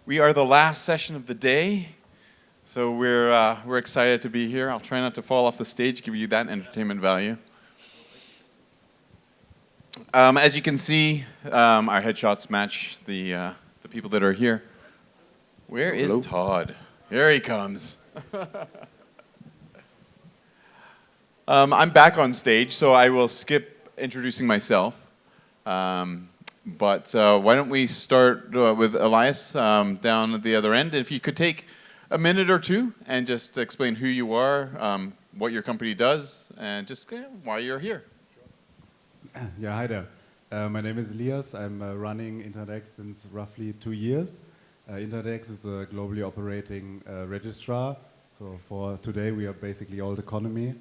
We are the last session of the day, so we're excited to be here. I'll try not to fall off the stage, give you that entertainment value. As you can see, our headshots match the people that are here. Where is Todd? Here he comes. I'm back on stage, so I will skip introducing myself. But why don't we start with Elias down at the other end. If you could take a minute or two and just explain who you are, what your company does, and just why you're here. Yeah, hi there. My name is Elias. I'm running InterNetX since roughly 2 years. InterNetX is a globally operating registrar. So for today, we are basically old economy.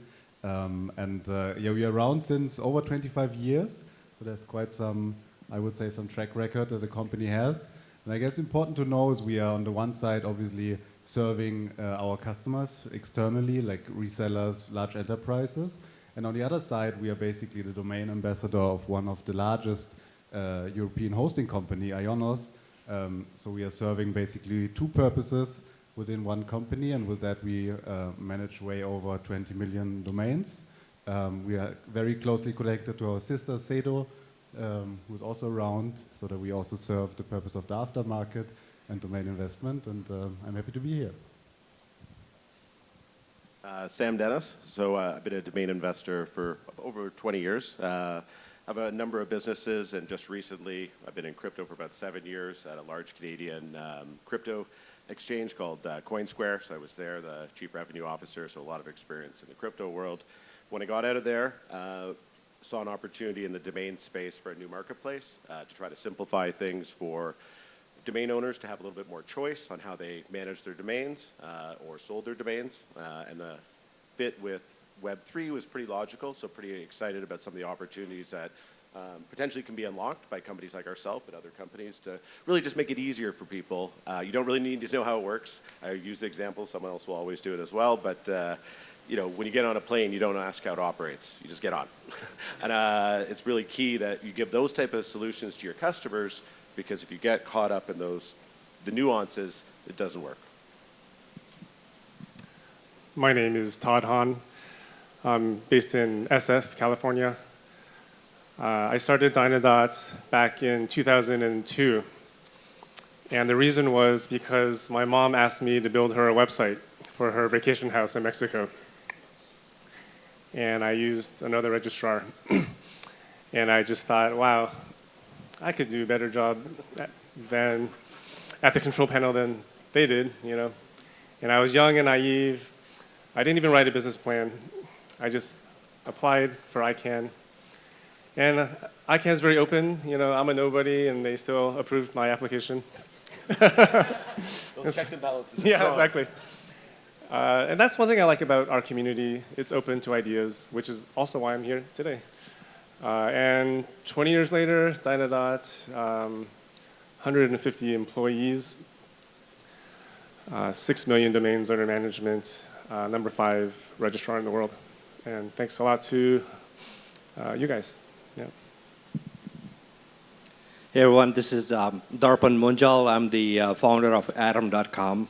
Yeah, we are around since over 25 years. So there's quite some, I would say, some track record that the company has. And I guess important to know is we are on the one side, obviously, serving our customers externally, like resellers, large enterprises. And on the other side, we are basically the domain ambassador of one of the largest European hosting company, Ionos. So we are serving basically two purposes within one company, and with that we manage way over 20 million domains. We are very closely connected to our sister, Sedo, who's also around, so that we also serve the purpose of the aftermarket and domain investment, and I'm happy to be here. Sam Dennis. So I've been a domain investor for over 20 years. I have a number of businesses, and just recently I've been in crypto for about 7 years at a large Canadian crypto exchange called CoinSquare. So I was there, the chief revenue officer, so a lot of experience in the crypto world. When I got out of there, saw an opportunity in the domain space for a new marketplace to try to simplify things for domain owners to have a little bit more choice on how they manage their domains or sold their domains. And the fit with Web3 was pretty logical, so pretty excited about some of the opportunities that potentially can be unlocked by companies like ourselves and other companies to really just make it easier for people. You don't really need to know how it works. I use the example, someone else will always do it as well, but you know, when you get on a plane, you don't ask how it operates, you just get on. And it's really key that you give those type of solutions to your customers, because if you get caught up in the nuances, it doesn't work. My name is Todd Han. I'm based in SF, California. I started Dynadot back in 2002. And the reason was because my mom asked me to build her a website for her vacation house in Mexico. And I used another registrar. And I just thought, wow, I could do a better job than at the control panel than they did, you know. And I was young and naive. I didn't even write a business plan. I just applied for ICANN. And ICANN's very open, you know, I'm a nobody, and they still approved my application. Those checks and balances. Yeah, exactly. And that's one thing I like about our community. It's open to ideas, which is also why I'm here today. And 20 years later, Dynadot, 150 employees, 6 million domains under management, number 5 registrar in the world. And thanks a lot to you guys. Yeah. Hey everyone, this is Darpan Munjal. I'm the founder of Atom.com.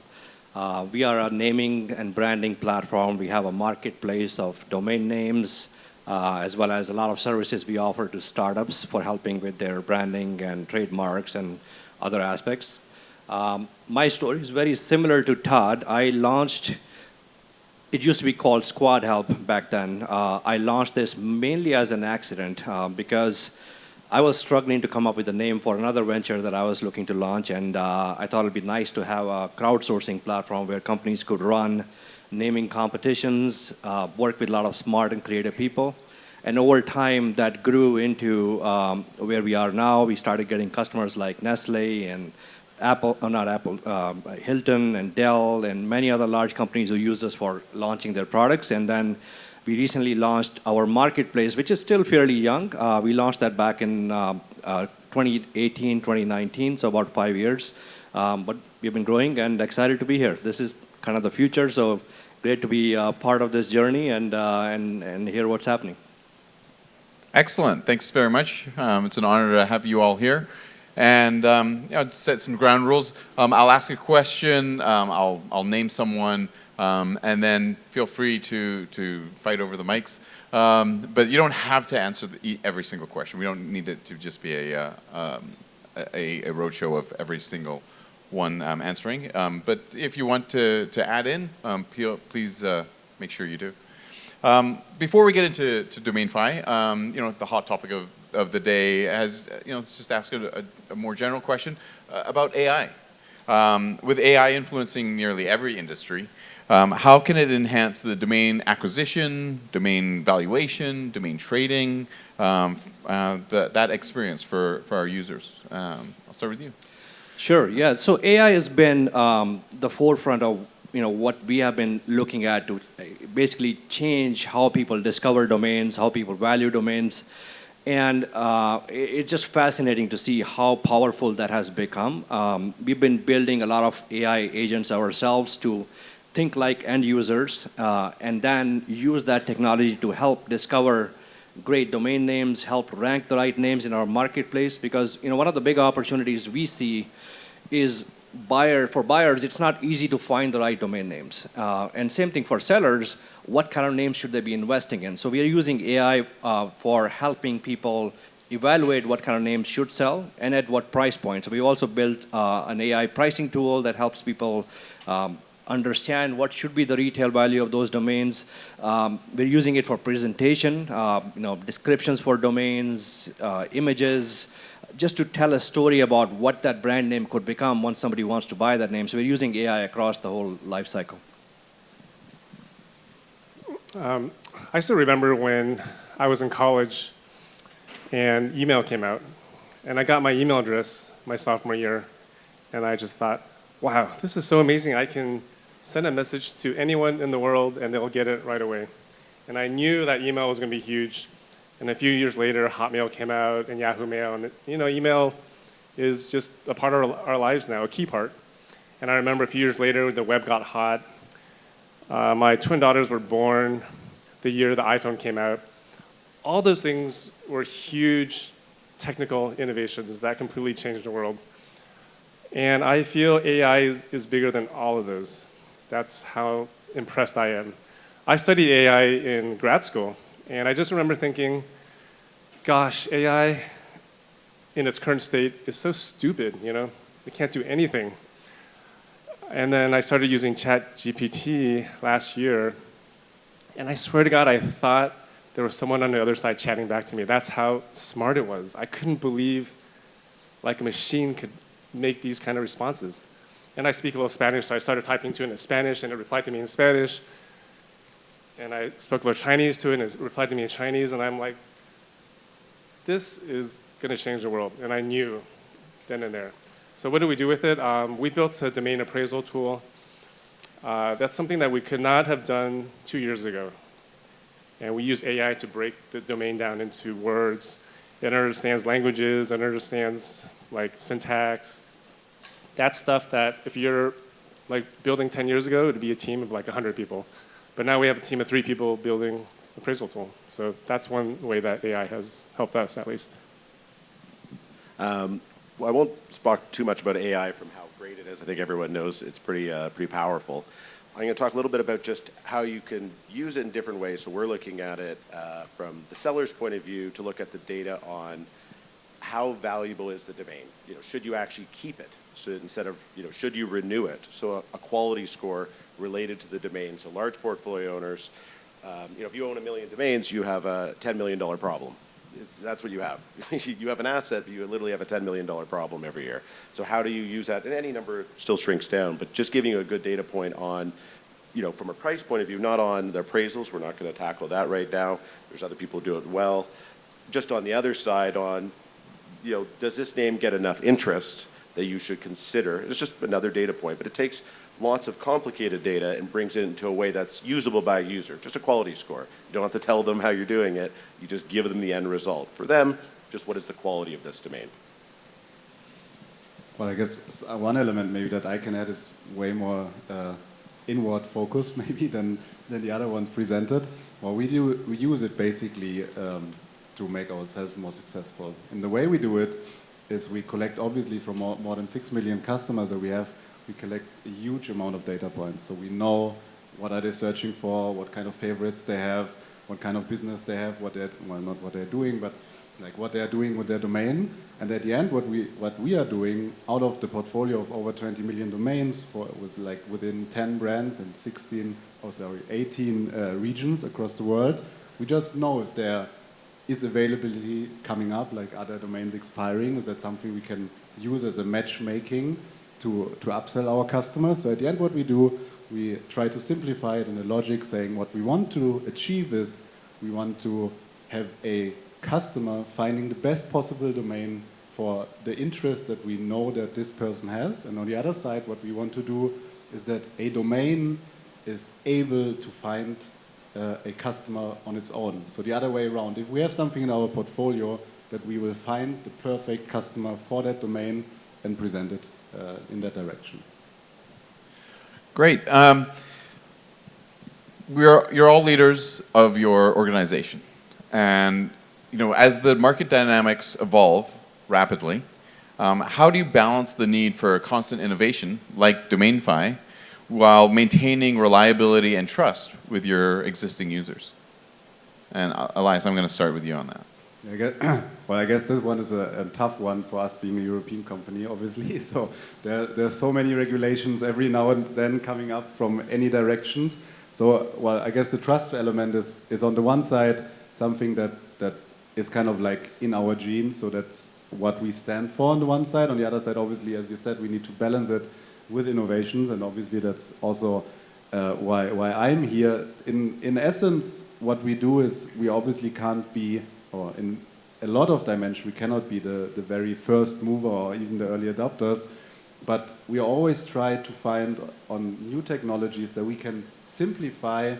We are a naming and branding platform. We have a marketplace of domain names, as well as a lot of services we offer to startups for helping with their branding and trademarks and other aspects. My story is very similar to Todd. I launched, it used to be called Squad Help back then. I launched this mainly as an accident because I was struggling to come up with a name for another venture that I was looking to launch, and I thought it'd be nice to have a crowdsourcing platform where companies could run naming competitions, work with a lot of smart and creative people. And over time, that grew into where we are now. We started getting customers like Nestle and Apple, not Apple, Hilton and Dell and many other large companies who used us for launching their products. And then we recently launched our marketplace, which is still fairly young. We launched that back in 2018, 2019, so about 5 years. But we've been growing and excited to be here. This is kind of the future, so great to be part of this journey and hear what's happening. Excellent. Thanks very much. It's an honor to have you all here. And set some ground rules. I'll ask a question. I'll name someone, and then feel free to fight over the mics. But you don't have to answer every single question. We don't need it to just be a roadshow of every single one answering. But if you want to add in, please make sure you do. Before we get into DomainFi, the hot topic of the day has, let's just ask a more general question about AI. With AI influencing nearly every industry, how can it enhance the domain acquisition, domain valuation, domain trading, that experience for our users? I'll start with you. Sure, yeah. So AI has been the forefront of what we have been looking at to basically change how people discover domains, how people value domains. And it's just fascinating to see how powerful that has become. We've been building a lot of AI agents ourselves to think like end users and then use that technology to help discover great domain names, help rank the right names in our marketplace. Because one of the big opportunities we see is for buyers, it's not easy to find the right domain names. And same thing for sellers, what kind of names should they be investing in? So we are using AI for helping people evaluate what kind of names should sell and at what price point. So we also built an AI pricing tool that helps people understand what should be the retail value of those domains. We're using it for presentation, descriptions for domains, images, just to tell a story about what that brand name could become once somebody wants to buy that name. So we're using AI across the whole life cycle. I still remember when I was in college and email came out. And I got my email address my sophomore year. And I just thought, wow, this is so amazing. I can send a message to anyone in the world and they'll get it right away. And I knew that email was going to be huge. And a few years later, Hotmail came out and Yahoo Mail. And email is just a part of our lives now, a key part. And I remember a few years later, the web got hot. My twin daughters were born the year the iPhone came out. All those things were huge technical innovations that completely changed the world. And I feel AI is bigger than all of those. That's how impressed I am. I studied AI in grad school. And I just remember thinking, gosh, AI in its current state is so stupid, It can't do anything. And then I started using ChatGPT last year. And I swear to God, I thought there was someone on the other side chatting back to me. That's how smart it was. I couldn't believe like a machine could make these kind of responses. And I speak a little Spanish, so I started typing to it in Spanish, and it replied to me in Spanish. And I spoke a little Chinese to it, and it replied to me in Chinese, and I'm like, this is going to change the world. And I knew then and there. So what do we do with it? We built a domain appraisal tool. That's something that we could not have done 2 years ago. And we use AI to break the domain down into words. It understands languages, it understands like syntax. That's stuff that if you're like building 10 years ago, it would be a team of like 100 people. But now we have a team of 3 people building appraisal tool. So that's one way that AI has helped us, at least. Well, I won't talk too much about AI from how great it is. I think everyone knows it's pretty powerful. I'm going to talk a little bit about just how you can use it in different ways. So we're looking at it from the seller's point of view to look at the data on how valuable is the domain. Should you actually keep it? So instead of, should you renew it? So a quality score related to the domain. So large portfolio owners, if you own 1 million domains, you have a $10 million problem. That's what you have. You have an asset, but you literally have a $10 million problem every year. So how do you use that? And any number still shrinks down, but just giving you a good data point on, from a price point of view, not on the appraisals. We're not going to tackle that right now. There's other people who do it well. Just on the other side on, does this name get enough interest that you should consider? It's just another data point, but it takes lots of complicated data and brings it into a way that's usable by a user, just a quality score. You don't have to tell them how you're doing it. You just give them the end result. For them, just what is the quality of this domain? Well, I guess one element maybe that I can add is way more inward focused maybe than the other ones presented. Well, we use it basically to make ourselves more successful. And the way we do it is we collect, obviously, from more than 6 million customers that we have, we collect a huge amount of data points. So we know what are they searching for, what kind of favorites they have, what kind of business they have, what they're, well, not what they're doing, but like what they're doing with their domain. And at the end, what we are doing out of the portfolio of over 20 million domains within 10 brands and 18 regions across the world, we just know if there is availability coming up, like other domains expiring. Is that something we can use as a matchmaking to upsell our customers? So at the end, what we do, we try to simplify it in a logic saying what we want to achieve is we want to have a customer finding the best possible domain for the interest that we know that this person has. And on the other side, what we want to do is that a domain is able to find a customer on its own. So the other way around, if we have something in our portfolio, that we will find the perfect customer for that domain and present it in that direction. Great. You're all leaders of your organization. And as the market dynamics evolve rapidly, how do you balance the need for constant innovation, like DomainFi, while maintaining reliability and trust with your existing users? And Elias, I'm going to start with you on that. I guess this one is a tough one for us being a European company, obviously. So there's so many regulations every now and then coming up from any directions. So, I guess the trust element is on the one side something that is kind of like in our genes. So that's what we stand for on the one side. On the other side, obviously, as you said, we need to balance it with innovations. And obviously, that's also why I'm here. In essence, what we do is we obviously can't be, or in a lot of dimensions, we cannot be the very first mover or even the early adopters, but we always try to find on new technologies that we can simplify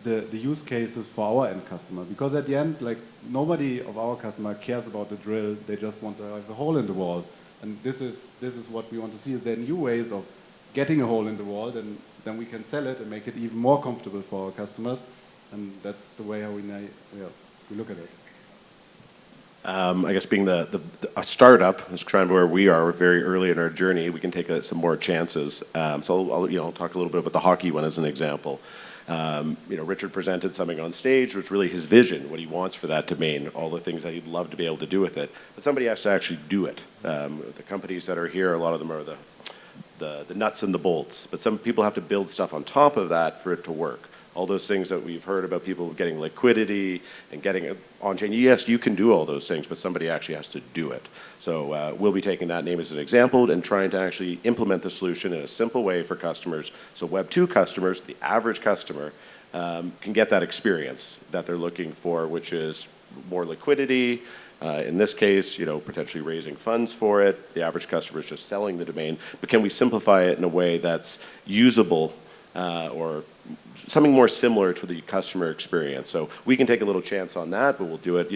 the use cases for our end customer. Because at the end, like, nobody of our customer cares about the drill, they just want to have a hole in the wall. And this is what we want to see, is there new ways of getting a hole in the wall, then we can sell it and make it even more comfortable for our customers. And that's the way how we look at it. I guess being a startup, is kind of where we are. We're very early in our journey. We can take some more chances. So I'll talk a little bit about the hockey one as an example. Richard presented something on stage, which was really his vision, what he wants for that domain, all the things that he'd love to be able to do with it. But somebody has to actually do it. The companies that are here, a lot of them are the nuts and the bolts. But some people have to build stuff on top of that for it to work. All those things that we've heard about people getting liquidity and getting it on-chain. Yes, you can do all those things, but somebody actually has to do it. So we'll be taking that name as an example and trying to actually implement the solution in a simple way for customers. So Web 2 customers, the average customer, can get that experience that they're looking for, which is more liquidity. In this case, potentially raising funds for it. The average customer is just selling the domain. But can we simplify it in a way that's usable or something more similar to the customer experience? So we can take a little chance on that, but we'll do it,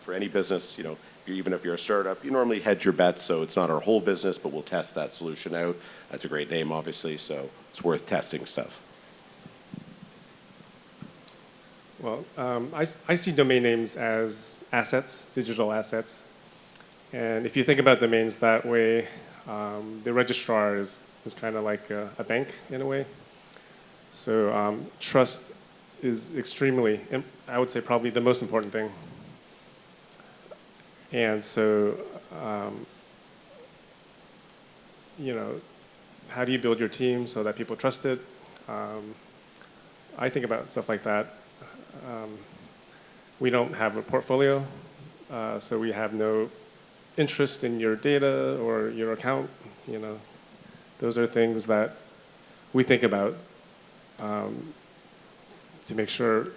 for any business, even if you're a startup, you normally hedge your bets, so it's not our whole business, but we'll test that solution out. That's a great name, obviously, so it's worth testing stuff. Well, I see domain names as assets, digital assets. And if you think about domains that way, the registrar is kind of like a bank in a way. So trust is extremely, I would say, probably the most important thing. And so, how do you build your team so that people trust it? I think about stuff like that. We don't have a portfolio, so we have no interest in your data or your account. Those are things that we think about to make sure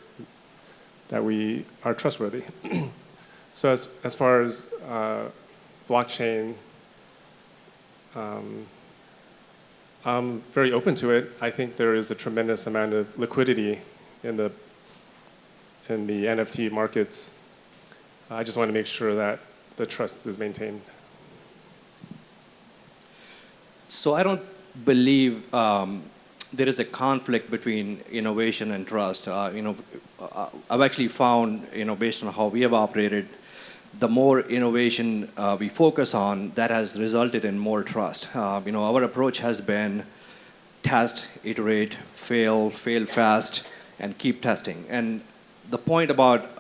that we are trustworthy. So as far as blockchain, I'm very open to it. I think there is a tremendous amount of liquidity in the NFT markets. I just want to make sure that the trust is maintained. So I don't believe there is a conflict between innovation and trust. I've actually found, based on how we have operated, the more innovation we focus on, that has resulted in more trust. Our approach has been test, iterate, fail fast, and keep testing. And the point about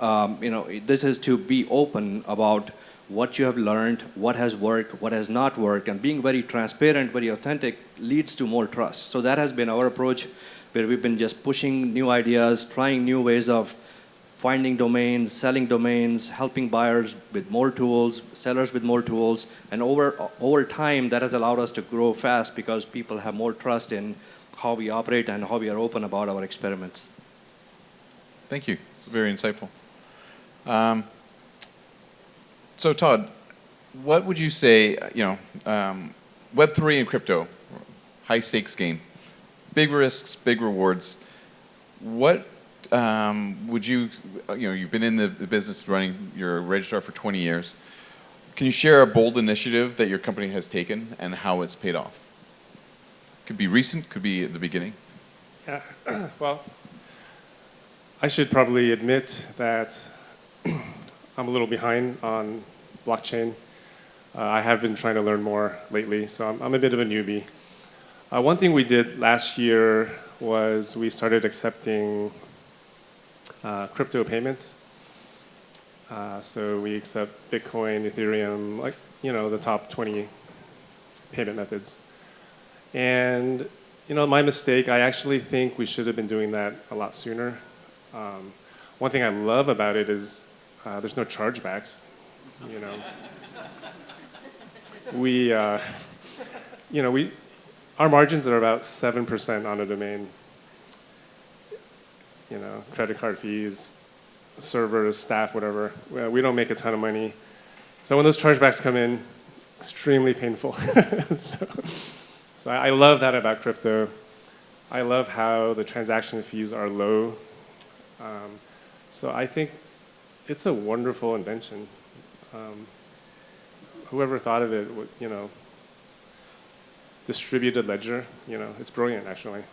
this is to be open about what you have learned, what has worked, what has not worked, and being very transparent, very authentic leads to more trust. So that has been our approach, where we've been just pushing new ideas, trying new ways of finding domains, selling domains, helping buyers with more tools, sellers with more tools, and over time that has allowed us to grow fast because people have more trust in how we operate and how we are open about our experiments. Thank you. It's very insightful. So Todd, what would you say, Web3 and crypto, high stakes game, big risks, big rewards. What would you've been in the business running your registrar for 20 years. Can you share a bold initiative that your company has taken and how it's paid off? Could be recent, could be at the beginning. Yeah, well, I should probably admit that I'm a little behind on blockchain. I have been trying to learn more lately, so I'm a bit of a newbie. One thing we did last year was we started accepting crypto payments. So we accept Bitcoin, Ethereum, like, the top 20 payment methods. And, my mistake, I actually think we should have been doing that a lot sooner. One thing I love about it is there's no chargebacks, our margins are about 7% on a domain. Credit card fees, servers, staff, whatever. We don't make a ton of money. So when those chargebacks come in, extremely painful. So I love that about crypto. I love how the transaction fees are low. So I think it's a wonderful invention. Whoever thought of it, distributed ledger, it's brilliant actually.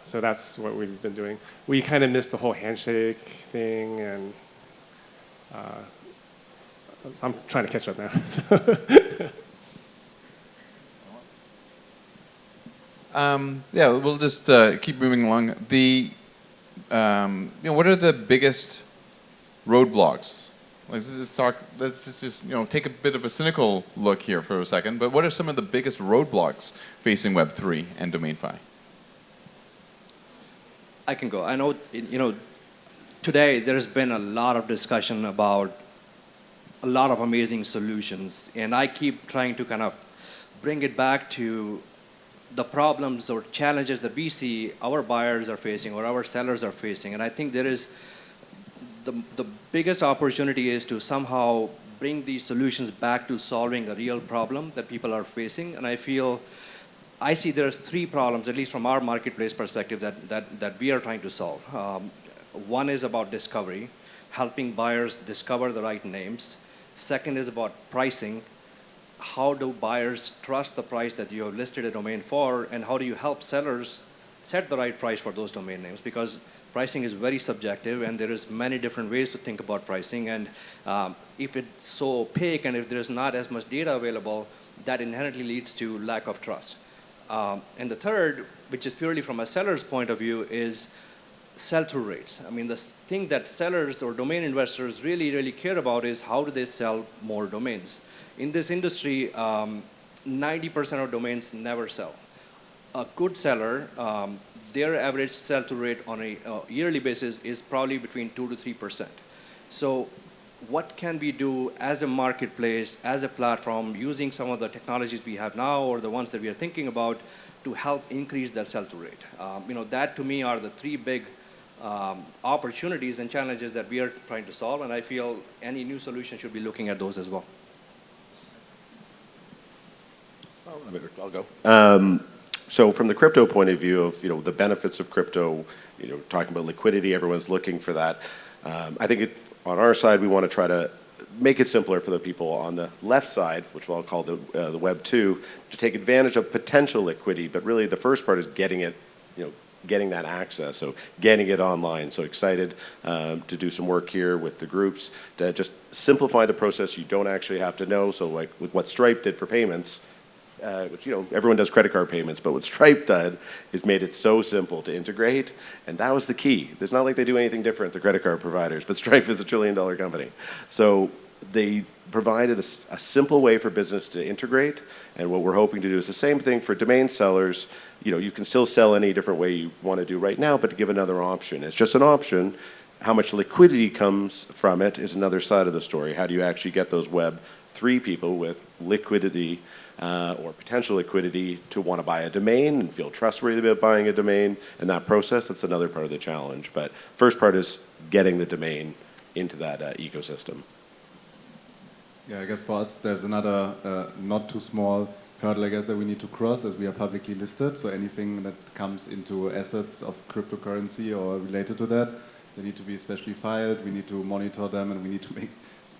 So that's what we've been doing. We kind of missed the whole handshake thing, and so I'm trying to catch up now. Yeah, we'll just keep moving along. What are the biggest roadblocks? Let's just take a bit of a cynical look here for a second. But what are some of the biggest roadblocks facing Web3 and DomainFi? I can go. I know, today there's been a lot of discussion about a lot of amazing solutions, and I keep trying to kind of bring it back to the problems or challenges that we see our buyers are facing or our sellers are facing. And I think there is the biggest opportunity is to somehow bring these solutions back to solving a real problem that people are facing. And I see there's 3 problems, at least from our marketplace perspective, that we are trying to solve. One is about discovery, helping buyers discover the right names. Second is about pricing. How do buyers trust the price that you have listed a domain for, and how do you help sellers set the right price for those domain names? Because pricing is very subjective, and there is many different ways to think about pricing. And if it's so opaque and if there's not as much data available, that inherently leads to lack of trust. And the third, which is purely from a seller's point of view, is sell-through rates. I mean, the thing that sellers or domain investors really, really care about is how do they sell more domains. In this industry, 90% of domains never sell. A good seller, their average sell-through rate on a yearly basis is probably between 2 to 3%. So what can we do as a marketplace, as a platform, using some of the technologies we have now or the ones that we are thinking about to help increase that sell-through rate? That to me are the 3 big opportunities and challenges that we are trying to solve, and I feel any new solution should be looking at those as well. I'll go. So from the crypto point of view of the benefits of crypto, talking about liquidity, everyone's looking for that. I think on our side we want to try to make it simpler for the people on the left side, which I'll call the Web 2, to take advantage of potential liquidity. But really the first part is getting it, getting that access, so getting it online. So excited to do some work here with the groups to just simplify the process. You don't actually have to know. So like what Stripe did for payments, which, you know, everyone does credit card payments, but what Stripe did is made it so simple to integrate, and that was the key. It's not like they do anything different, the credit card providers, but Stripe is a $1 trillion company. So they provided a simple way for business to integrate, and what we're hoping to do is the same thing for domain sellers. You know, you can still sell any different way you want to do right now, but to give another option. It's just an option. How much liquidity comes from it is another side of the story. How do you actually get those Web3 people with liquidity or potential liquidity to want to buy a domain and feel trustworthy about buying a domain? And that process, that's another part of the challenge. But first part is getting the domain into that ecosystem. Yeah, I guess for us, there's another not too small hurdle, I guess, that we need to cross as we are publicly listed. So anything that comes into assets of cryptocurrency or related to that, they need to be especially filed. We need to monitor them, and we need to make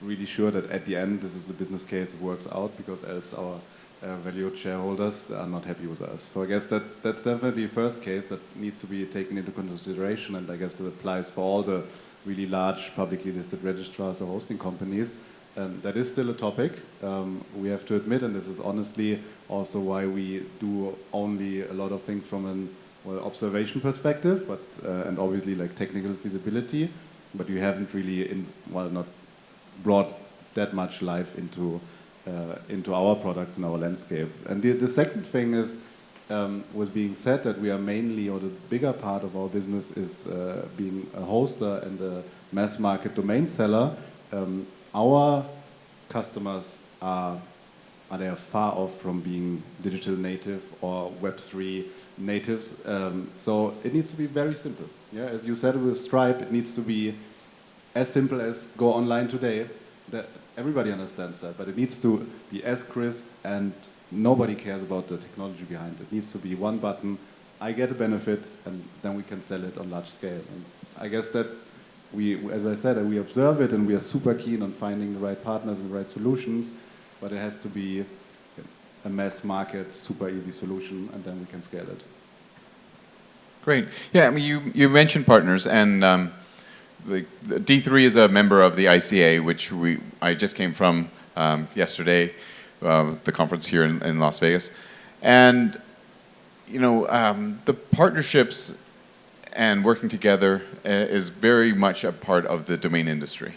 really sure that at the end, this is the business case that works out, because else our valued shareholders are not happy with us. So I guess that's definitely the first case that needs to be taken into consideration, and I guess that applies for all the really large publicly listed registrars or hosting companies. That is still a topic, we have to admit, and this is honestly also why we do only a lot of things from an observation perspective, but and obviously like technical feasibility, but you haven't really not brought that much life into our products and our landscape. And the second thing is, was being said that we are mainly, or the bigger part of our business is being a hoster and a mass market domain seller. Our customers they are far off from being digital native or Web3 natives. So it needs to be very simple. Yeah, as you said with Stripe, it needs to be as simple as go online today. That everybody understands that, but it needs to be as crisp, and nobody cares about the technology behind it. It needs to be one button, I get a benefit, and then we can sell it on large scale. And I guess that's, as I said, we observe it, and we are super keen on finding the right partners and the right solutions, but it has to be a mass market, super easy solution, and then we can scale it. Great. Yeah, I mean, you mentioned partners, and the D3 is a member of the ICA, which I just came from yesterday, the conference here in Las Vegas. And, you know, the partnerships and working together is very much a part of the domain industry.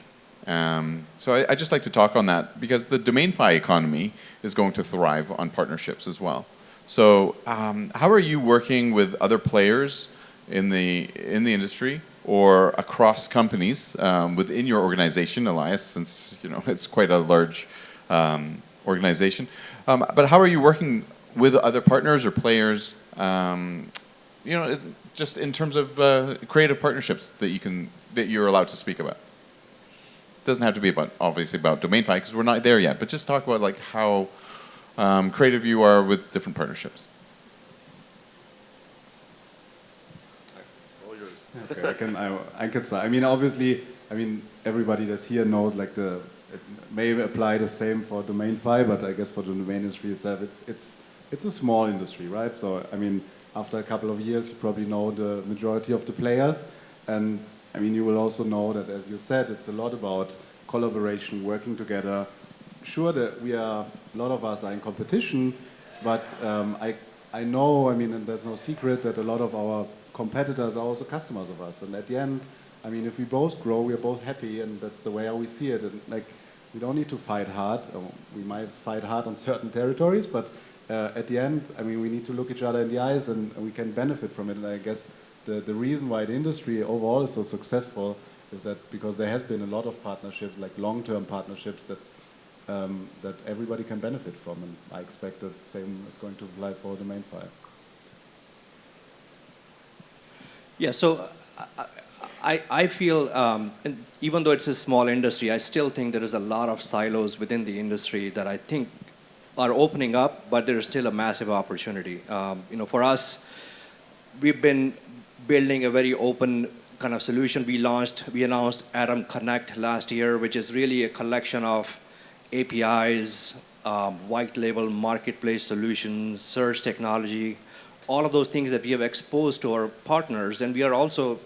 So I just like to talk on that, because the DomainFi economy is going to thrive on partnerships as well. So how are you working with other players in the industry or across companies within your organization, Elias, since, you know, it's quite a large organization. But how are you working with other partners or players, you know, just in terms of creative partnerships that you're allowed to speak about? It doesn't have to be obviously about DomainFi, because we're not there yet, but just talk about like how creative you are with different partnerships. Okay, I can start. I mean, obviously, everybody that's here knows like it may apply the same for DomainFi, but I guess for the domain industry itself, it's a small industry, right? So I mean, after a couple of years, you probably know the majority of the players, and I mean, you will also know that, as you said, it's a lot about collaboration, working together. Sure, that a lot of us are in competition, but I know, I mean, and there's no secret that a lot of our competitors are also customers of us. And at the end, I mean, if we both grow, we are both happy, and that's the way how we see it. And like, we don't need to fight hard. We might fight hard on certain territories, but at the end, I mean, we need to look each other in the eyes, and we can benefit from it. And I guess the reason why the industry overall is so successful is that because there has been a lot of partnerships, like long-term partnerships that everybody can benefit from, and I expect the same is going to apply for DomainFi. Yeah, so I feel, and even though it's a small industry, I still think there is a lot of silos within the industry that I think are opening up, but there is still a massive opportunity. You know, for us, we've been building a very open kind of solution. We announced Atom Connect last year, which is really a collection of APIs, white label marketplace solutions, search technology, all of those things that we have exposed to our partners. And we are also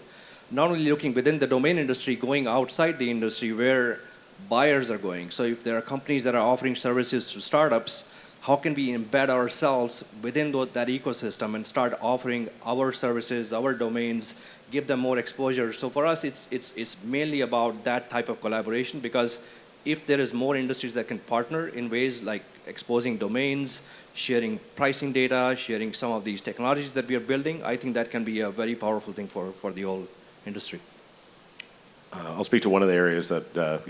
not only looking within the domain industry, going outside the industry where buyers are going. So if there are companies that are offering services to startups, how can we embed ourselves within that ecosystem and start offering our services, our domains, give them more exposure? So for us, it's mainly about that type of collaboration, because if there is more industries that can partner in ways like exposing domains, sharing pricing data, sharing some of these technologies that we are building, I think that can be a very powerful thing for the whole industry. I'll speak to one of the areas that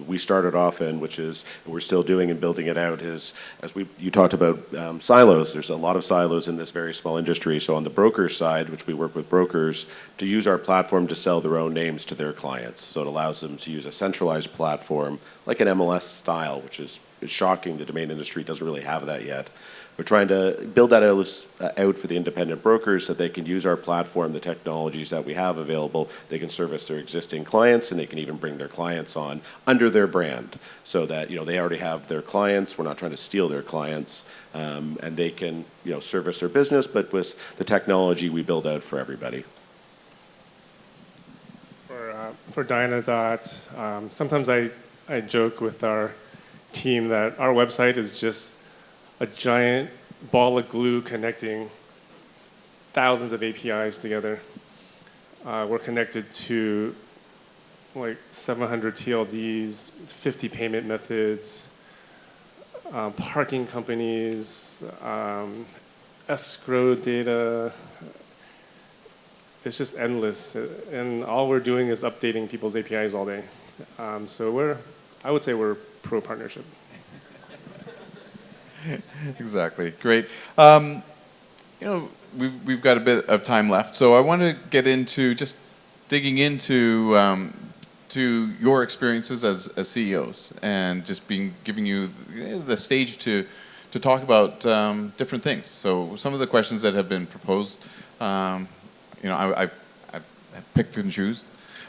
we started off in, which is we're still doing and building it out. Is as you talked about silos. There's a lot of silos in this very small industry. So on the broker side, which we work with brokers to use our platform to sell their own names to their clients. So it allows them to use a centralized platform like an MLS style, which is shocking. The domain industry doesn't really have that yet. We're trying to build that out for the independent brokers so that they can use our platform, the technologies that we have available. They can service their existing clients, and they can even bring their clients on under their brand, so that they already have their clients. We're not trying to steal their clients, and they can service their business, but with the technology we build out for everybody. For Dynadot, sometimes I joke with our team that our website is just a giant ball of glue connecting thousands of APIs together. We're connected to like 700 TLDs, 50 payment methods, parking companies, escrow data. It's just endless. And all we're doing is updating people's APIs all day. So I would say we're pro-partnership. Exactly. Great. We've got a bit of time left, so I want to get into just digging into to your experiences as CEOs, and just giving you the stage to talk about different things. So some of the questions that have been proposed, I've picked and choose.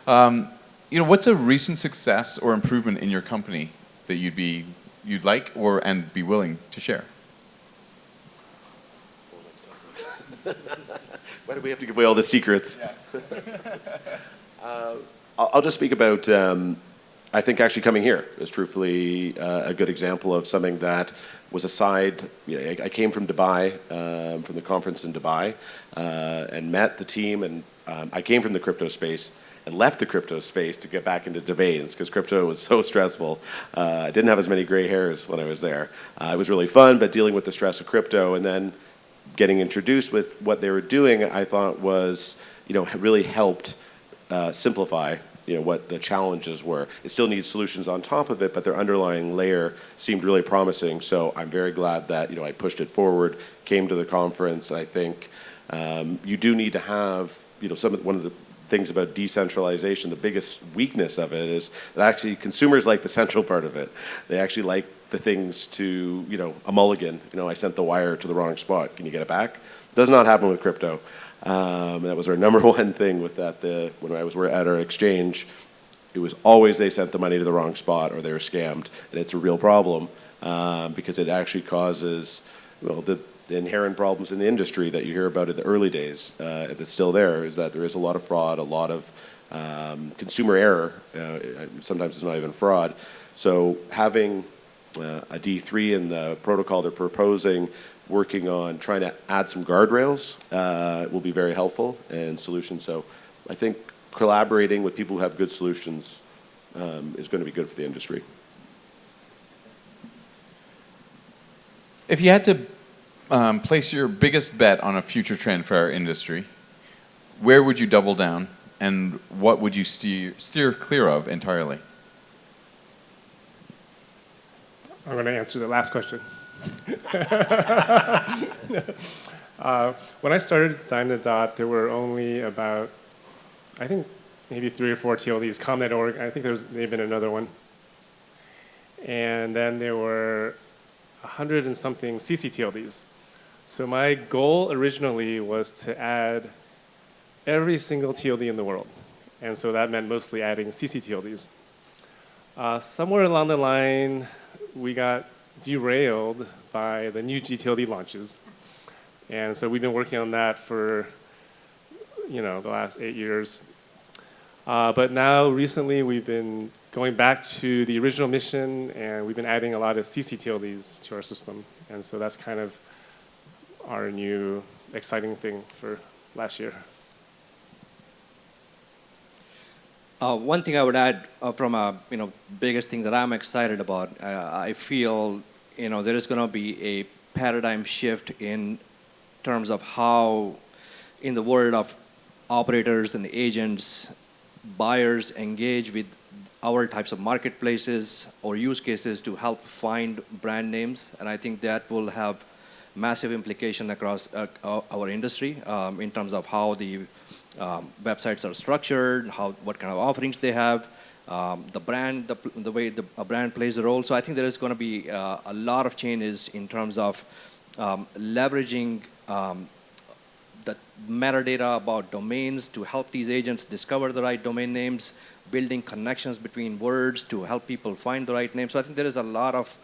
What's a recent success or improvement in your company that you'd like and be willing to share? Why do we have to give away all the secrets? Yeah. I'll just speak about, I think actually coming here is truthfully a good example of something that was a side. I came from Dubai, from the conference in Dubai, and met the team, and I came from the crypto space and left the crypto space to get back into domains because crypto was so stressful. I didn't have as many gray hairs when I was there. It was really fun, but dealing with the stress of crypto and then getting introduced with what they were doing, I thought was, really helped simplify, what the challenges were. It still needs solutions on top of it, but their underlying layer seemed really promising. So I'm very glad that, I pushed it forward, came to the conference. I think you do need to have, one of the things about decentralization, the biggest weakness of it is that actually consumers like the central part of it. They actually like the things to, a mulligan. I sent the wire to the wrong spot. Can you get it back? Does not happen with crypto. That was our number one thing with that. When I was at our exchange, it was always they sent the money to the wrong spot or they were scammed. And it's a real problem because it actually causes, the inherent problems in the industry that you hear about in the early days, that's still there, is that there is a lot of fraud, a lot of consumer error. Sometimes it's not even fraud. So having a D3 in the protocol they're proposing, working on trying to add some guardrails will be very helpful and solutions. So I think collaborating with people who have good solutions is going to be good for the industry. If you had to place your biggest bet on a future trend for our industry, where would you double down, and what would you steer clear of entirely? I'm going to answer the last question. When I started Dynadot, there were only about, I think, maybe 3 or 4 TLDs, com.org. I think there's maybe been another one. And then there were 100 and something CC-TLDs. So my goal originally was to add every single TLD in the world. And so that meant mostly adding CC-TLDs. Somewhere along the line, we got derailed by the new GTLD launches. And so we've been working on that for the last 8 years. But now recently we've been going back to the original mission, and we've been adding a lot of ccTLDs to our system. And so that's kind of our new exciting thing for last year. One thing I would add from a biggest thing that I'm excited about, I feel there is going to be a paradigm shift in terms of how, in the world of operators and agents, buyers engage with our types of marketplaces or use cases to help find brand names. And I think that will have massive implication across our industry in terms of how the websites are structured, what kind of offerings they have, the brand, the way a brand plays a role. So I think there is going to be a lot of changes in terms of leveraging the metadata about domains to help these agents discover the right domain names, building connections between words to help people find the right name. So I think there is a lot of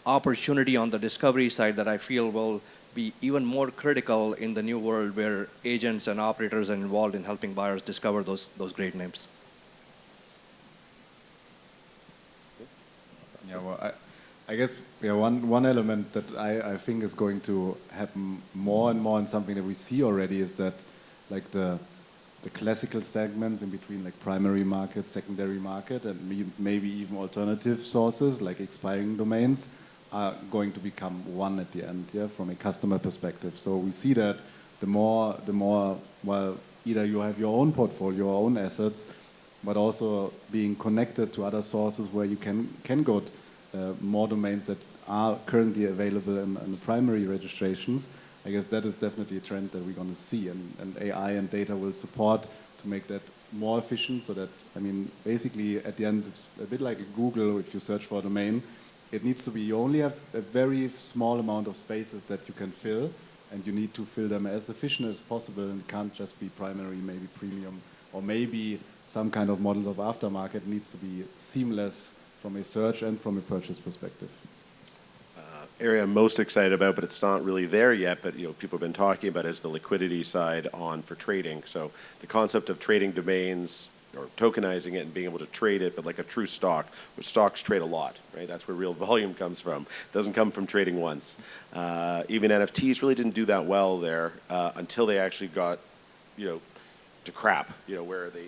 opportunity on the discovery side that I feel will be even more critical in the new world where agents and operators are involved in helping buyers discover those great names. Yeah, well, I guess one element that I think is going to happen more and more, and something that we see already, is that like the classical segments in between, like primary market, secondary market, and maybe even alternative sources like expiring domains, are going to become one at the end, from a customer perspective. So we see that the more, well, either you have your own portfolio, your own assets, but also being connected to other sources where you can go more domains that are currently available in the primary registrations. I guess that is definitely a trend that we're going to see, and AI and data will support to make that more efficient, so that, basically at the end it's a bit like a Google. If you search for a domain, it needs to be, you only have a very small amount of spaces that you can fill, and you need to fill them as efficient as possible, and it can't just be primary, maybe premium, or maybe some kind of models of aftermarket. It needs to be seamless from a search and from a purchase perspective. Area I'm most excited about, but it's not really there yet, but people have been talking about, is the liquidity side for trading. So the concept of trading domains or tokenizing it and being able to trade it, but like a true stock, where stocks trade a lot, right? That's where real volume comes from. It doesn't come from trading once. Even NFTs really didn't do that well there until they actually got, to crap, where they,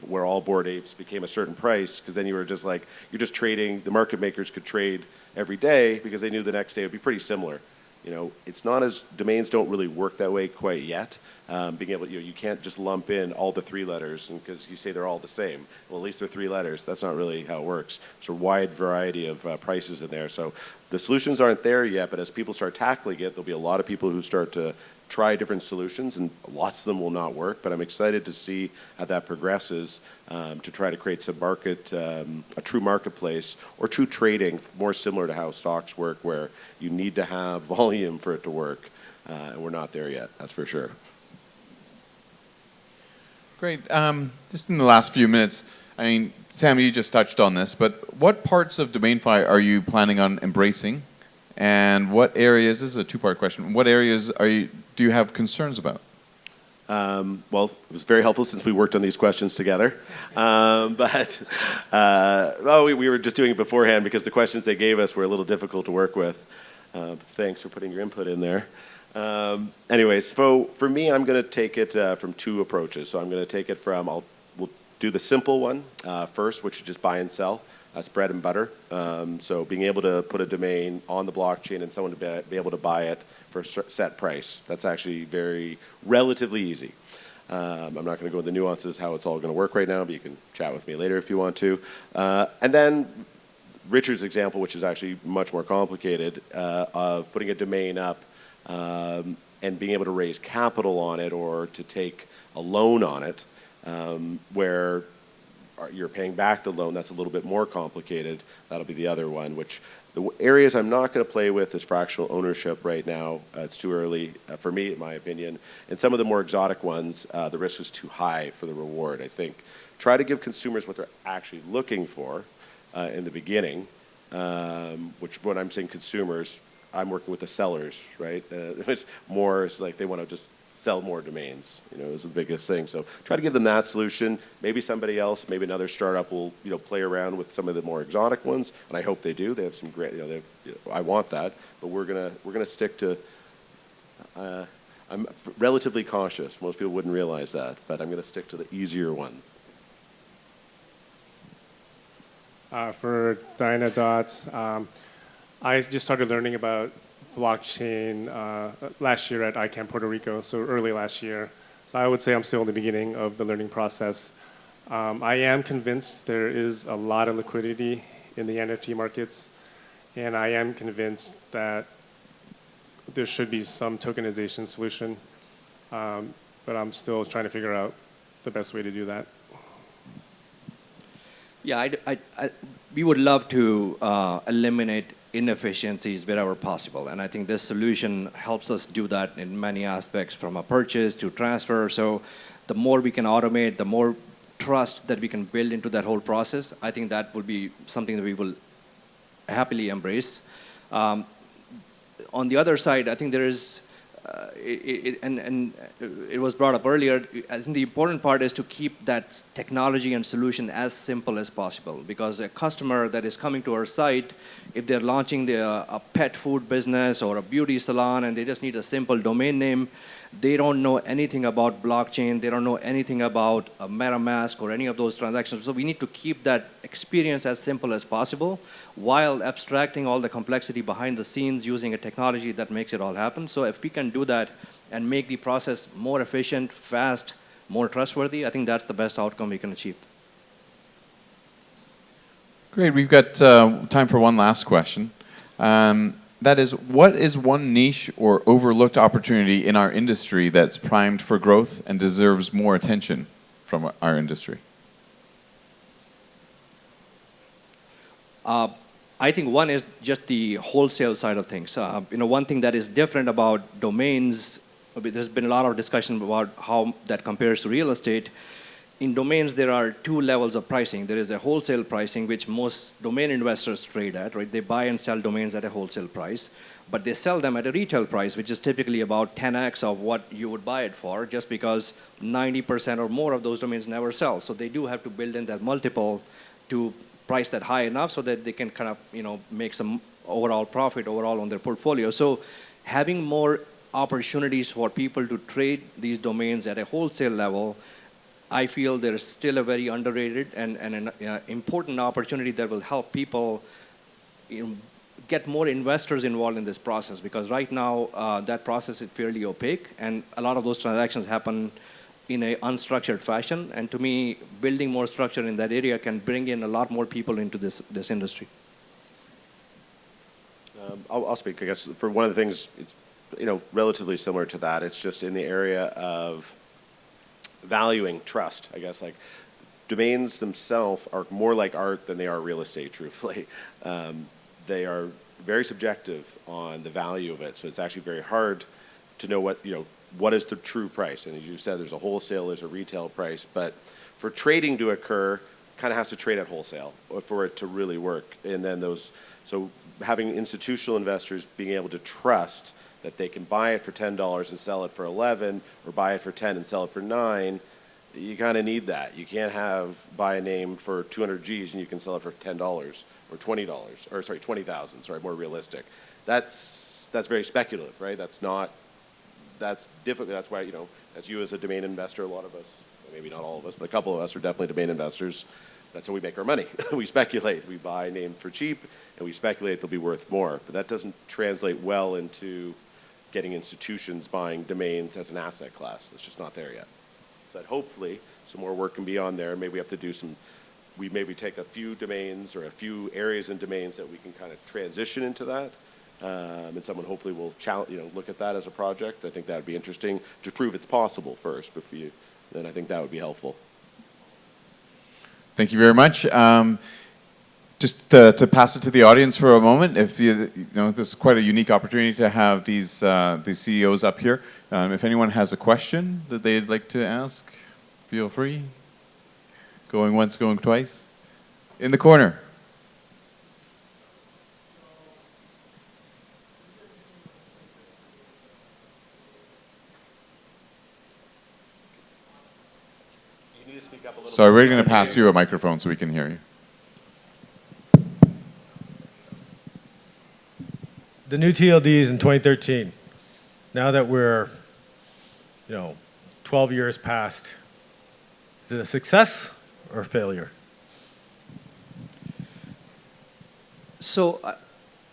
where all Bored Apes became a certain price, because then you were just like, you're just trading, the market makers could trade every day because they knew the next day would be pretty similar. It's not as, domains don't really work that way quite yet. Being able, you can't just lump in all the 3 letters because you say they're all the same. Well, at least they're 3 letters. That's not really how it works. There's a wide variety of prices in there. So the solutions aren't there yet, but as people start tackling it, there'll be a lot of people who start to try different solutions, and lots of them will not work. But I'm excited to see how that progresses to try to create some market, a true marketplace or true trading, more similar to how stocks work, where you need to have volume for it to work. And we're not there yet, that's for sure. Great. Just in the last few minutes, Sam, you just touched on this, but what parts of DomainFi are you planning on embracing? And what areas, this is a 2-part question, what areas do you have concerns about? Well, it was very helpful since we worked on these questions together. We were just doing it beforehand because the questions they gave us were a little difficult to work with. Thanks for putting your input in there. Anyways, for me, I'm going to take it from 2 approaches. So I'm going to take it from, we'll do the simple one first, which is just buy and sell. That's bread and butter. So being able to put a domain on the blockchain and someone to be able to buy it for a set price. That's actually relatively easy. I'm not going to go into the nuances how it's all going to work right now, but you can chat with me later if you want to. And then Richard's example, which is actually much more complicated, of putting a domain up and being able to raise capital on it or to take a loan on it, where you're paying back the loan. That's a little bit more complicated. That'll be the other one, which the areas I'm not going to play with is fractional ownership right now. It's too early for me, in my opinion. And some of the more exotic ones, the risk is too high for the reward. I think try to give consumers what they're actually looking for in the beginning, which when I'm saying consumers, I'm working with the sellers, right? If it's more, it's like they want to just sell more domains, is the biggest thing. So try to give them that solution. Maybe somebody else, maybe another startup will, play around with some of the more exotic ones, and I hope they do. They have some great, I want that, but we're gonna stick to. I'm relatively cautious. Most people wouldn't realize that, but I'm going to stick to the easier ones. For Dynadot, I just started learning about blockchain last year at ICANN Puerto Rico, so early last year. So I would say I'm still in the beginning of the learning process. I am convinced there is a lot of liquidity in the NFT markets, and I am convinced that there should be some tokenization solution, but I'm still trying to figure out the best way to do that. Yeah, we would love to eliminate inefficiencies wherever possible, and I think this solution helps us do that in many aspects, from a purchase to transfer. So the more we can automate, the more trust that we can build into that whole process, I think that will be something that we will happily embrace. On the other side, I think there is, and it was brought up earlier, I think the important part is to keep that technology and solution as simple as possible, because a customer that is coming to our site, if they're launching a pet food business or a beauty salon and they just need a simple domain name, they don't know anything about blockchain, they don't know anything about a MetaMask or any of those transactions. So we need to keep that experience as simple as possible while abstracting all the complexity behind the scenes using a technology that makes it all happen. So if we can do that and make the process more efficient, fast, more trustworthy, I think that's the best outcome we can achieve. Great. We've got time for one last question. That is, what is one niche or overlooked opportunity in our industry that's primed for growth and deserves more attention from our industry? I think one is just the wholesale side of things. One thing that is different about domains, there's been a lot of discussion about how that compares to real estate. In domains, there are two levels of pricing. There is a wholesale pricing, which most domain investors trade at, right? They buy and sell domains at a wholesale price, but they sell them at a retail price, which is typically about 10x of what you would buy it for, just because 90% or more of those domains never sell. So they do have to build in that multiple to price that high enough so that they can kind of, make some overall profit overall on their portfolio. So having more opportunities for people to trade these domains at a wholesale level, I feel there's still a very underrated and an important opportunity that will help people get more investors involved in this process, because right now that process is fairly opaque and a lot of those transactions happen in an unstructured fashion. And to me, building more structure in that area can bring in a lot more people into this industry. I'll speak, I guess, for one of the things, it's relatively similar to that. It's just in the area of valuing trust, I guess. Like, domains themselves are more like art than they are real estate, truthfully. They are very subjective on the value of it, so it's actually very hard to know what is the true price. And as you said, there's a wholesale, there's a retail price, but for trading to occur, kind of has to trade at wholesale for it to really work. And then so having institutional investors being able to trust that they can buy it for $10 and sell it for 11, or buy it for 10 and sell it for 9, you kind of need that. You can't buy a name for 200 G's and you can sell it for $10 or $20, or sorry, 20,000, sorry, more realistic. That's very speculative, right? That's difficult. That's why, as you as a domain investor, a lot of us, maybe not all of us, but a couple of us are definitely domain investors. That's how we make our money. We speculate. We buy names for cheap and we speculate they'll be worth more. But that doesn't translate well into getting institutions buying domains as an asset class. That's just not there yet. So that hopefully some more work can be on there. Maybe we have to do we maybe take a few domains or a few areas in domains that we can kind of transition into that. And someone hopefully will look at that as a project. I think that would be interesting to prove it's possible first. Then I think that would be helpful. Thank you very much. Just to pass it to the audience for a moment, if this is quite a unique opportunity to have these CEOs up here. If anyone has a question that they'd like to ask, feel free. Going once, going twice. In the corner. we're going to pass you a microphone so we can hear you. The new TLDs in 2013, now that we're, 12 years past, is it a success or a failure? So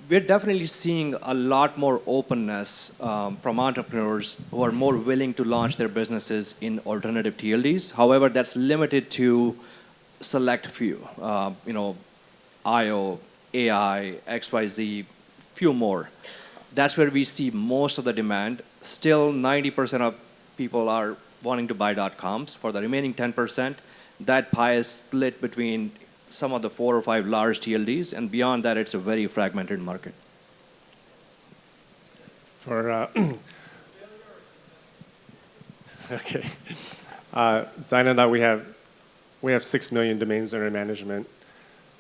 we're definitely seeing a lot more openness from entrepreneurs who are more willing to launch their businesses in alternative TLDs. However, that's limited to select few, IO, AI, XYZ, few more. That's where we see most of the demand. Still, 90% of people are wanting to buy .coms. For the remaining 10%, that pie is split between some of the 4 or 5 large TLDs, and beyond that, it's a very fragmented market. For okay, Dynadot, we have 6 million domains under management.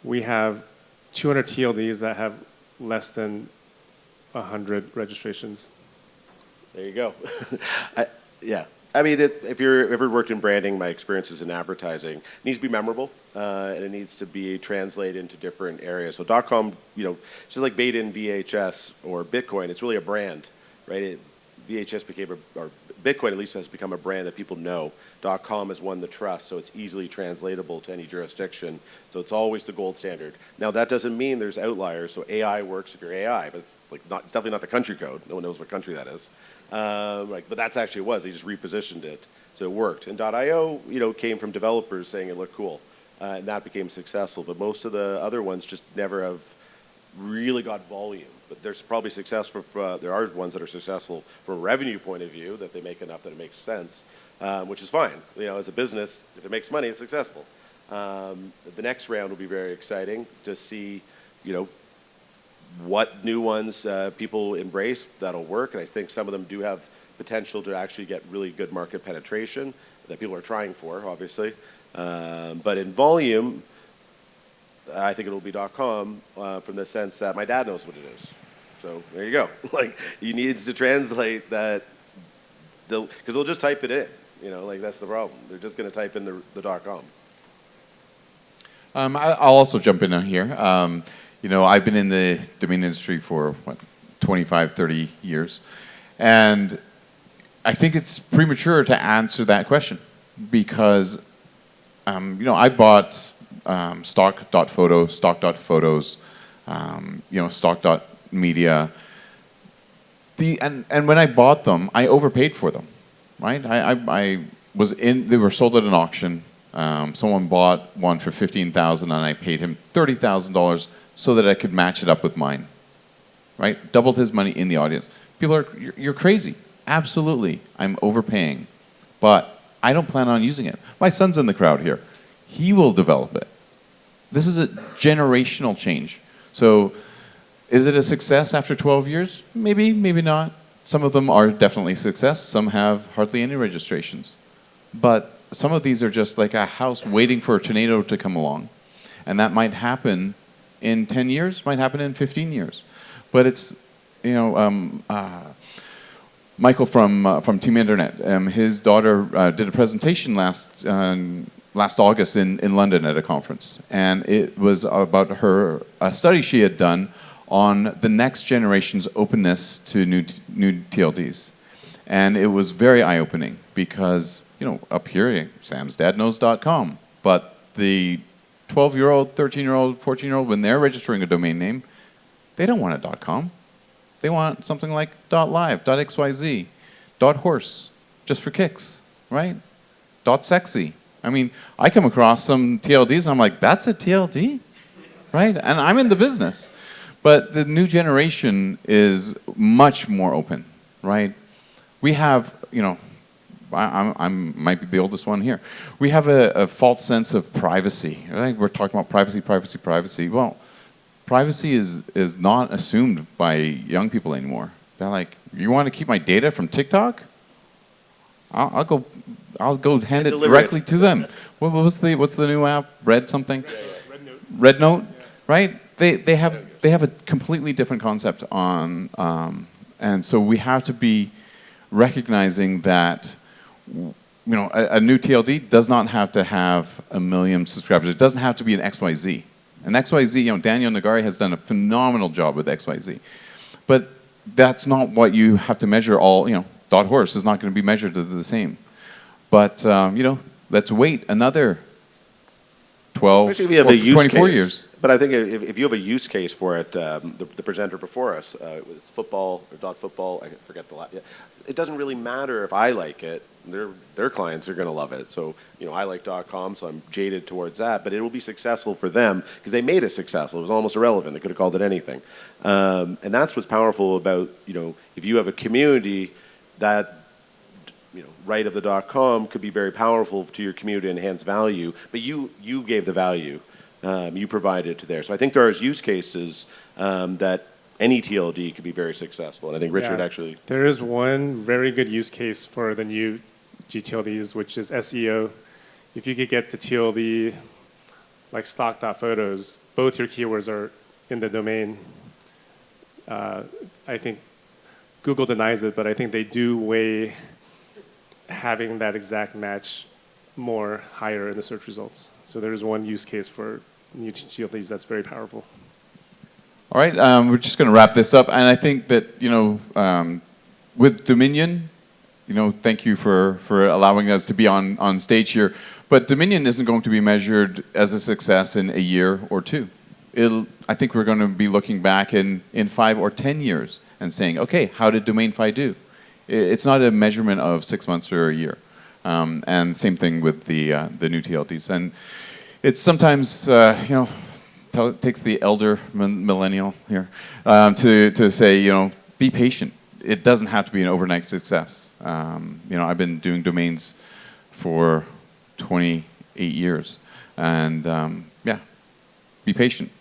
We have 200 TLDs that have less than 100 registrations. There you go. Yeah. I mean, if you've ever worked in branding, my experience is in advertising. It needs to be memorable, and it needs to be translated into different areas. So .com, just like Beta and VHS or Bitcoin, it's really a brand, right? VHS became or Bitcoin at least has become a brand that people know. .com has won the trust, so it's easily translatable to any jurisdiction. So it's always the gold standard. Now that doesn't mean there's outliers. So AI works if you're AI, but it's definitely not the country code. No one knows what country that is. But that's actually what it was. They just repositioned it, so it worked. And .io, came from developers saying it looked cool, and that became successful. But most of the other ones just never have really got volume. But there's probably successful. There are ones that are successful from a revenue point of view that they make enough that it makes sense, which is fine. As a business, if it makes money, it's successful. The next round will be very exciting to see, what new ones people embrace that'll work, and I think some of them do have potential to actually get really good market penetration that people are trying for, obviously. But in volume, I think it'll be .com from the sense that my dad knows what it is. So there you go. He needs to translate that, because they'll just type it in. That's the problem. They're just going to type in the .com. I'll also jump in on here. I've been in the domain industry for, 25, 30 years. And I think it's premature to answer that question because, I bought stock.photo, stock.photos, stock.media. And when I bought them, I overpaid for them, right? They were sold at an auction. Someone bought one for $15,000 and I paid him $30,000 so that I could match it up with mine, right? Doubled his money in the audience. People are, you're crazy. Absolutely, I'm overpaying, but I don't plan on using it. My son's in the crowd here. He will develop it. This is a generational change. So is it a success after 12 years? Maybe, maybe not. Some of them are definitely a success. Some have hardly any registrations. But some of these are just like a house waiting for a tornado to come along. And that might happen in 10 years, might happen in 15 years. But it's, Michael from Team Internet, his daughter did a presentation last August in London at a conference. And it was about a study she had done on the next generation's openness to new TLDs. And it was very eye-opening because, up here, Sam's dad knows .com, but the 12-year-old, 13-year-old, 14-year-old, when they're registering a domain name, they don't want a .com. They want something like .live, .xyz, .horse, just for kicks, right? .sexy. I mean, I come across some TLDs, and I'm like, that's a TLD? Right? And I'm in the business. But the new generation is much more open, right? We have, I might be the oldest one here. We have a false sense of privacy. Right? We're talking about privacy, privacy, privacy. Well, privacy is not assumed by young people anymore. They're like, you want to keep my data from TikTok? I'll go hand it directly to them. What's the new app? Red something? Red Note. Red Note, right? They have a completely different concept on, and so we have to be recognizing that a new TLD does not have to have 1 million subscribers. It doesn't have to be an XYZ. An XYZ, Daniel Nagari has done a phenomenal job with XYZ. But that's not what you have to measure all, .horse is not going to be measured the same. But, let's wait another 12, Especially if you have or a use 24 case. years. But I think if you have a use case for it, the presenter before us, with football or .football, I forget the last. Yeah, it doesn't really matter if I like it. Their clients are going to love it. So I like .com, so I'm jaded towards that. But it will be successful for them because they made it successful. It was almost irrelevant. They could have called it anything. And that's what's powerful about if you have a community that right of the .com could be very powerful to your community and enhance value. But you gave the value. You provided it to there. So I think there are use cases that any TLD could be very successful. And I think Richard actually... There is one very good use case for the new gTLDs, which is SEO. If you could get the TLD like stock.photos, both your keywords are in the domain. I think Google denies it, but I think they do weigh having that exact match more higher in the search results. So there is one use case for new TLDs that's very powerful. All right, we're just going to wrap this up. And I think that, with Dominion, thank you for allowing us to be on stage here. But Dominion isn't going to be measured as a success in a year or two. I think we're going to be looking back in 5 or 10 years and saying, okay, how did DomainFi do? It's not a measurement of 6 months or a year. And same thing with the new TLDs. And it's sometimes, it takes the elder millennial here to say, be patient. It doesn't have to be an overnight success. I've been doing domains for 28 years. And be patient.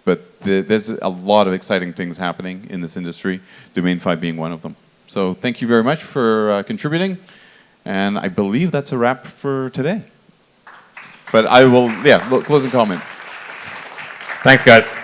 But there's a lot of exciting things happening in this industry, DomainFi being one of them. So thank you very much for contributing. And I believe that's a wrap for today. But I will, closing comments. Thanks, guys.